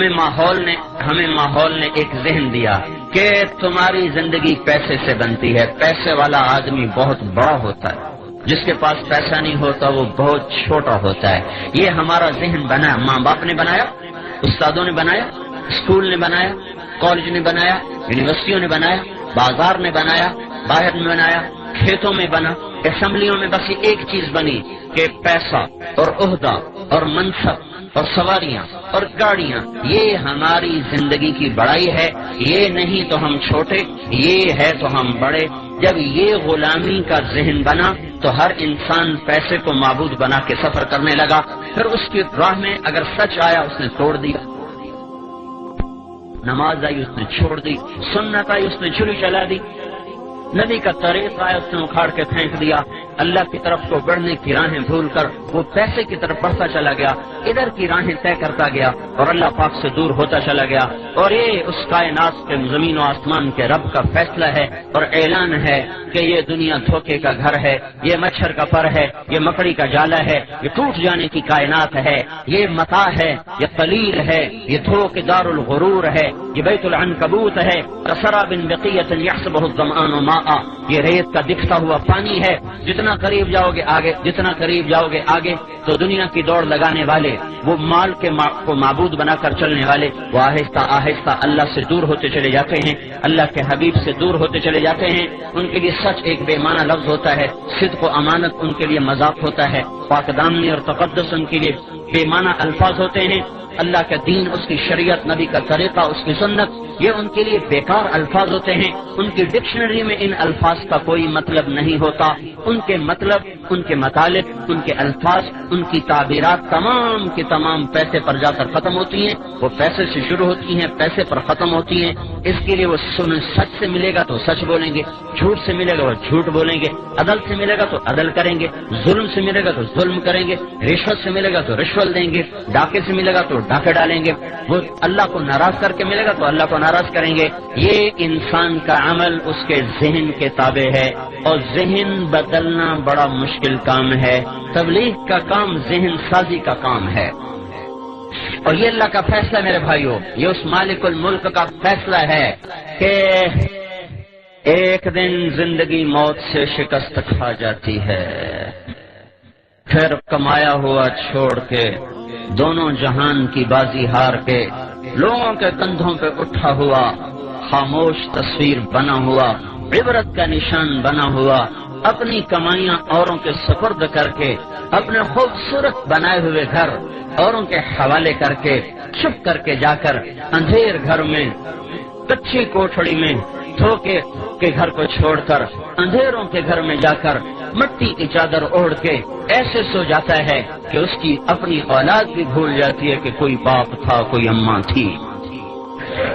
ہمیں ماحول نے ایک ذہن دیا کہ تمہاری زندگی پیسے سے بنتی ہے، پیسے والا آدمی بہت بڑا ہوتا ہے، جس کے پاس پیسہ نہیں ہوتا وہ بہت چھوٹا ہوتا ہے۔ یہ ہمارا ذہن بنا، ماں باپ نے بنایا، استادوں نے بنایا، اسکول نے بنایا، کالج نے بنایا، یونیورسٹیوں نے بنایا، بازار نے بنایا، باہر میں بنایا، کھیتوں میں بنا، اسمبلیوں میں بس ایک چیز بنی کہ پیسہ اور عہدہ اور منصب اور سواریاں اور گاڑیاں، یہ ہماری زندگی کی بڑائی ہے، یہ نہیں تو ہم چھوٹے، یہ ہے تو ہم بڑے۔ جب یہ غلامی کا ذہن بنا تو ہر انسان پیسے کو معبود بنا کے سفر کرنے لگا، پھر اس کی راہ میں اگر سچ آیا اس نے توڑ دیا، نماز آئی اس نے چھوڑ دی، سنت آئی اس نے چھری چلا دی، نبی کا طریق آیا اس نے اکھاڑ کے پھینک دیا، اللہ کی طرف کو بڑھنے کی راہیں بھول کر وہ پیسے کی طرف بڑھتا چلا گیا، ادھر کی راہیں طے کرتا گیا اور اللہ پاک سے دور ہوتا چلا گیا۔ اور یہ اس کائنات کے زمین و آسمان کے رب کا فیصلہ ہے اور اعلان ہے کہ یہ دنیا دھوکے کا گھر ہے، یہ مچھر کا پر ہے، یہ مکڑی کا جالا ہے، یہ ٹوٹ جانے کی کائنات ہے، یہ متاع ہے، یہ قلیل ہے، یہ دھوکے دار الغرور ہے، یہ بیت العنکبوت ہے، کسراب بقیۃ یحسبہ الظمآن ماء، یہ ریت کا دکھتا ہوا پانی ہے، جتنا قریب جاؤ گے آگے تو دنیا کی دوڑ لگانے والے، وہ مال کو معبود بنا کر چلنے والے، وہ آہستہ آہستہ اللہ سے دور ہوتے چلے جاتے ہیں، اللہ کے حبیب سے دور ہوتے چلے جاتے ہیں۔ ان کے لیے سچ ایک بے معنی لفظ ہوتا ہے، صدق و امانت ان کے لیے مذاق ہوتا ہے، پاک دامنی اور تقدس ان کے لیے بے معنی الفاظ ہوتے ہیں، اللہ کا دین، اس کی شریعت، نبی کا طریقہ، اس کی سنت، یہ ان کے لیے بیکار الفاظ ہوتے ہیں۔ ان کی ڈکشنری میں ان الفاظ کا کوئی مطلب نہیں ہوتا، ان کے مطلب، ان کے مطالب، ان کے الفاظ، ان کی تعبیرات تمام کی تمام پیسے پر جا کر ختم ہوتی ہیں، وہ پیسے سے شروع ہوتی ہیں، پیسے پر ختم ہوتی ہیں۔ اس کے لیے وہ سچ سے ملے گا تو سچ بولیں گے، جھوٹ سے ملے گا وہ جھوٹ بولیں گے، عدل سے ملے گا تو عدل کریں گے، ظلم سے ملے گا تو ظلم کریں گے، رشوت سے ملے گا تو رشوت دیں گے، ڈاکے سے ملے گا تو ڈاکے ڈالیں گے، وہ اللہ کو ناراض کر کے ملے گا تو اللہ کو ناراض کریں گے۔ یہ انسان کا عمل اس کے ذہن کے تابع ہے، اور ذہن بدلنا بڑا مشکل کام ہے۔ تبلیغ کا کام ذہن سازی کا کام ہے، اور یہ اللہ کا فیصلہ میرے بھائیو، یہ اس مالک الملک کا فیصلہ ہے کہ ایک دن زندگی موت سے شکست کھا جاتی ہے، پھر کمایا ہوا چھوڑ کے، دونوں جہان کی بازی ہار کے، لوگوں کے کندھوں پہ اٹھا ہوا خاموش تصویر بنا ہوا، عبرت کا نشان بنا ہوا، اپنی کمائیاں اوروں کے سپرد کر کے، اپنے خوبصورت بنائے ہوئے گھر اوروں کے حوالے کر کے، چھپ کر کے جا کر اندھیر گھر میں، کچی کوٹھڑی میں، دھوکے کے گھر کو چھوڑ کر اندھیروں کے گھر میں جا کر مٹی کی چادر اوڑھ کے ایسے سو جاتا ہے کہ اس کی اپنی اولاد بھی بھول جاتی ہے کہ کوئی باپ تھا، کوئی اماں تھی۔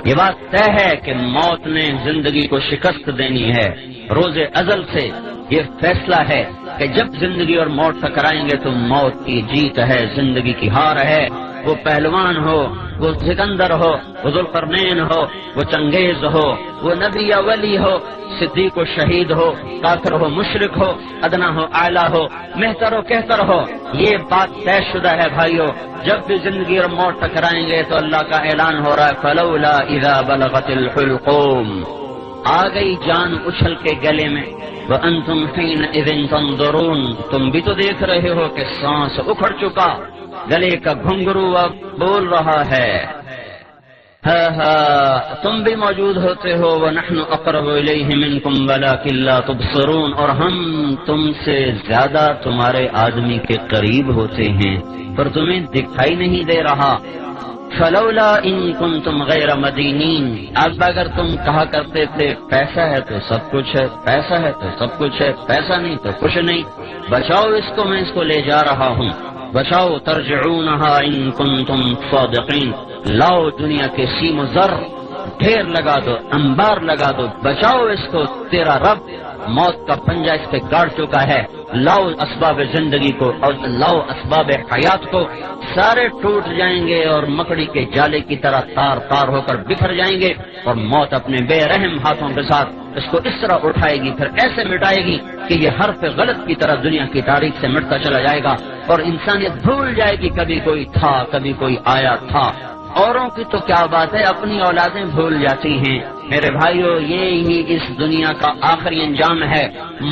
یہ بات طے ہے کہ موت نے زندگی کو شکست دینی ہے، روز ازل سے یہ فیصلہ ہے کہ جب زندگی اور موت ٹکرائیں گے تو موت کی جیت ہے، زندگی کی ہار ہے۔ وہ پہلوان ہو، وہ سکندر ہو، وہ ذوالقرنین ہو، وہ چنگیز ہو، وہ نبی یا ولی ہو، صدیق و شہید ہو، کافر ہو، مشرک ہو، ادنا ہو، اعلیٰ ہو، مہتر ہو، کہتر ہو، یہ بات طے شدہ ہے بھائیو۔ جب بھی زندگی اور موت ٹکرائیں گے تو اللہ کا اعلان ہو رہا ہے فلولا اذا بلغت الحلقوم، آ گئی جان اچھل کے گلے میں، وانتم حینئذ تنظرون، تم بھی تو دیکھ رہے ہو کہ سانس اکھڑ چکا، گلے کا گھنگرو اب بول رہا ہے، تم بھی موجود ہوتے ہو، وَنَحْنُ أَقْرَبُ إِلَيْهِ مِنْكُمْ وَلَكِنْ لَا تُبْصِرُونَ، اور ہم تم سے زیادہ تمہارے آدمی کے قریب ہوتے ہیں پر تمہیں دکھائی نہیں دے رہا۔ فَلَوْلَا إِن كُنْتُمْ غَيْرَ مَدِينِينَ، اب اگر تم کہا کرتے تھے پیسہ ہے تو سب کچھ ہے، پیسہ ہے تو سب کچھ ہے، پیسہ نہیں تو کچھ نہیں، بچاؤ اس کو، میں اس کو لے جا رہا ہوں، بچاؤ، ترجعونها ان کنتم صادقین، لاؤ دنیا کے سیم و زر ڈھیر لگا دو، انبار لگا دو، بچاؤ اس کو، تیرا رب موت کا پنجہ اس پہ گاڑ چکا ہے، لاؤ اسباب زندگی کو اور لاؤ اسباب حیات کو، سارے ٹوٹ جائیں گے اور مکڑی کے جالے کی طرح تار تار ہو کر بکھر جائیں گے، اور موت اپنے بے رحم ہاتھوں کے ساتھ اس کو اس طرح اٹھائے گی، پھر ایسے مٹائے گی کہ یہ حرف غلط کی طرح دنیا کی تاریخ سے مٹتا چلا جائے گا، اور انسانیت بھول جائے گی کبھی کوئی تھا، کبھی کوئی آیا تھا۔ اوروں کی تو کیا بات ہے، اپنی اولادیں بھول جاتی ہیں۔ میرے بھائیو، یہی اس دنیا کا آخری انجام ہے۔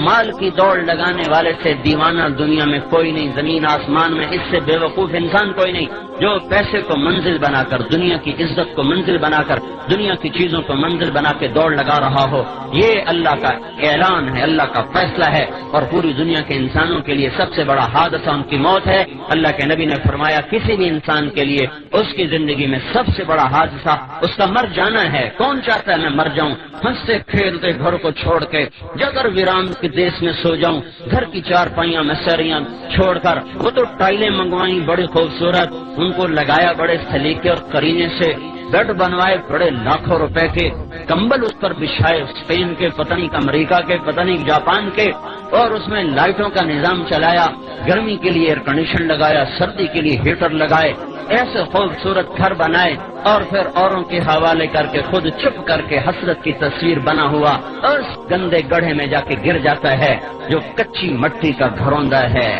مال کی دوڑ لگانے والے سے دیوانہ دنیا میں کوئی نہیں، زمین آسمان میں اس سے بے وقوف انسان کوئی نہیں، جو پیسے کو منزل بنا کر، دنیا کی عزت کو منزل بنا کر، دنیا کی چیزوں کو منزل بنا کے دوڑ لگا رہا ہو۔ یہ اللہ کا اعلان ہے، اللہ کا فیصلہ ہے، اور پوری دنیا کے انسانوں کے لیے سب سے بڑا حادثہ ان کی موت ہے۔ اللہ کے نبی نے فرمایا، کسی بھی انسان کے لیے اس کی زندگی میں سب سے بڑا حادثہ اس کا مر جانا ہے۔ کون چاہتا ہے میں مر جاؤں، ہنستے کھیلتے گھر کو چھوڑ کے جگر ویران کے دیش میں سو جاؤں، گھر کی چارپائیاں مسریاں چھوڑ کر؟ وہ تو ٹائلیں منگوائیں بڑی خوبصورت، ان کو لگایا بڑے سلیقے اور قرینے سے، بیڈ بنوائے بڑے لاکھوں روپے کے، کمبل اس پر بچھائے اسپین کے، پتہ نہیں امریکہ کے، پتہ نہیں جاپان کے، اور اس میں لائٹوں کا نظام چلایا، گرمی کے لیے ایئر کنڈیشن لگایا، سردی کے لیے ہیٹر لگائے، ایسے خوبصورت گھر بنائے، اور پھر اوروں کے حوالے کر کے خود چپ کر کے حسرت کی تصویر بنا ہوا اس گندے گڑھے میں جا کے گر جاتا ہے جو کچی مٹی کا گھروندا ہے،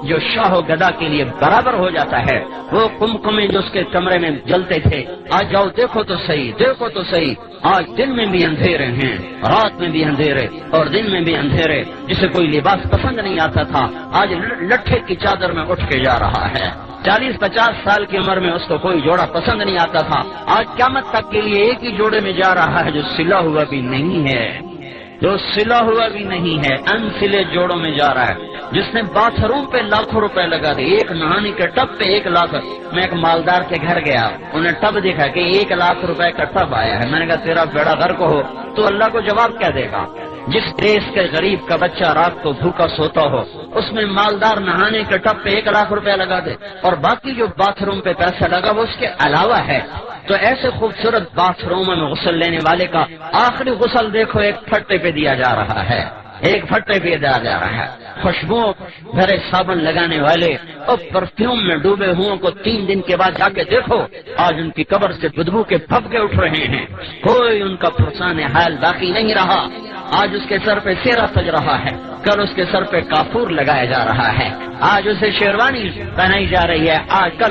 جو شاہ و گدا کے لیے برابر ہو جاتا ہے۔ وہ کمکمے جو اس کے کمرے میں جلتے تھے، آج جاؤ دیکھو تو صحیح، دیکھو تو صحیح، آج دن میں بھی اندھیرے ہیں، رات میں بھی اندھیرے اور دن میں بھی اندھیرے۔ جسے کوئی لباس پسند نہیں آتا تھا، آج لٹھے کی چادر میں اٹھ کے جا رہا ہے۔ 40-50 سال کی عمر میں اس کو کوئی جوڑا پسند نہیں آتا تھا، آج قیامت تک کے لیے ایک ہی جوڑے میں جا رہا ہے جو سلا ہوا بھی نہیں ہے، جو سلا ہوا بھی نہیں ہے، ان سلے جوڑوں میں جا رہا ہے۔ جس نے باتھ روم پہ لاکھوں روپے لگا دے، ایک نہانے کے ٹب پہ 1 لاکھ۔ میں ایک مالدار کے گھر گیا، انہیں ٹب دیکھا کہ 1 لاکھ روپے کا ٹب آیا ہے۔ میں نے کہا تیرا بیڑا غرق ہو، تو اللہ کو جواب کیا دے گا؟ جس دیش کے غریب کا بچہ رات کو بھوکا سوتا ہو، اس میں مالدار نہانے کے ٹب پہ 1 لاکھ روپے لگا دے، اور باقی جو باتھ روم پہ پیسہ لگا وہ اس کے علاوہ ہے۔ تو ایسے خوبصورت باتھ روم میں غسل لینے والے کا آخری غسل دیکھو ایک پھٹے پہ دیا جا رہا ہے، ایک پھٹے پہ دیا جا رہا ہے۔ خوشبو بھرے صابن لگانے والے اور پرفیوم میں ڈوبے ہوں کو 3 دن کے بعد جا کے دیکھو، آج ان کی قبر سے بدبو کے پھبکے اٹھ رہے ہیں، کوئی ان کا پرسان حال باقی نہیں رہا۔ آج اس کے سر پہ سیرا سج رہا ہے، کل اس کے سر پہ کافور لگایا جا رہا ہے، آج اسے شیروانی پہنائی جا رہی ہے، آج کل